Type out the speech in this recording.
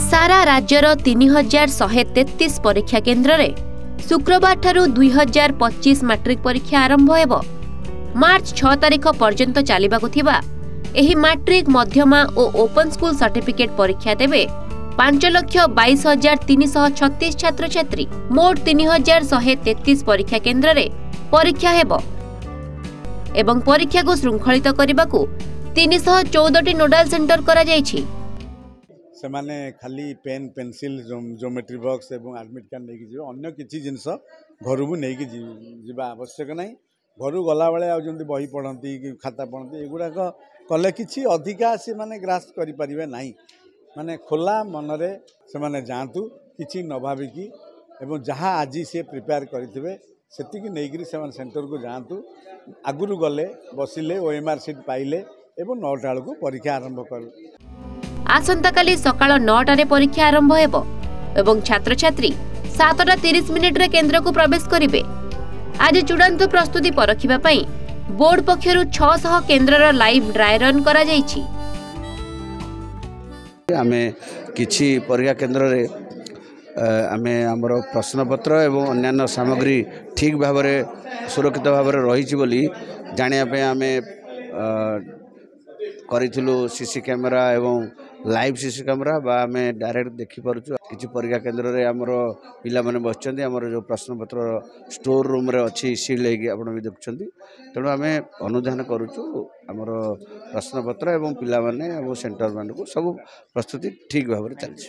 सारा राज्यर 3133 परीक्षा केन्द्र रे शुक्रवार ठारू 2025 मैट्रिक परीक्षा आरंभ हेबो। मार्च 6 तारिख पर्यंत चलिबाकु थिबा एही मैट्रिक मध्यमा और ओपन स्कूल सर्टिफिकेट परीक्षा देबे 5,22,336 छात्र छात्री। मोट 3,133 परीक्षा केन्द्र रे परीक्षा हेबो एवं परीक्षा को श्रृंखलित करबाकू 314 नोडाल सेंटर करा जायछि। से माने खाली पेन पेंसिल ज्योमेट्री बॉक्स एवं एडमिट कार्ड नहीं कि अन्य किसी जिनस घर को नहीं जा आवश्यक ना। घर गला बेले आउंती बही पढ़ती कि खाता पढ़ती एगुड़ाक कले कि अधिका से माने ग्रास्प करें ना। माने खोला मनरे से माने जातु कि न भाविकी एवं जहाँ आज से प्रिपेयर करेंगे सेतिकी नहीं से सेंटर को जातु। आगुरी गले बसिले ओएमआर सीट पाइले एवं 9टा बेलू परीक्षा आरंभ कर। आसंताकाली सकाळ 9टारे परीक्षा आरंभ हेबो एवं छात्र छात्री 7:30 रे केन्द्र को प्रवेश करिवे। आज चूड़ांत प्रस्तुति परखिबा पई बोर्ड पक्षरु 600 केन्द्रर लाइव ड्राई रन करा जायछि। आमे किछि परीक्षा केन्द्र रे आमे हमर प्रश्नपत्र एवं अन्यान्य सामग्री ठीक भाव में सुरक्षित भाव में रही बोली जानिया पे आमे करिथिलु सीसी कैमेरा एवं लाइव सीसी कैमेरा बा आमे डायरेक्ट देखि परछु। किछि परीक्षा केन्द्र रे हमर पिला माने बसचंदी हमर जो प्रश्नपत्र स्टोर रूम रे अछि सील हेगी आपण भी देखछंदी। तेणु आमे अनुधान करूछु हमर प्रश्नपत्र एवं पिला माने एवं सेंटर मान को सब प्रस्तुति ठीक भाव में चलछि।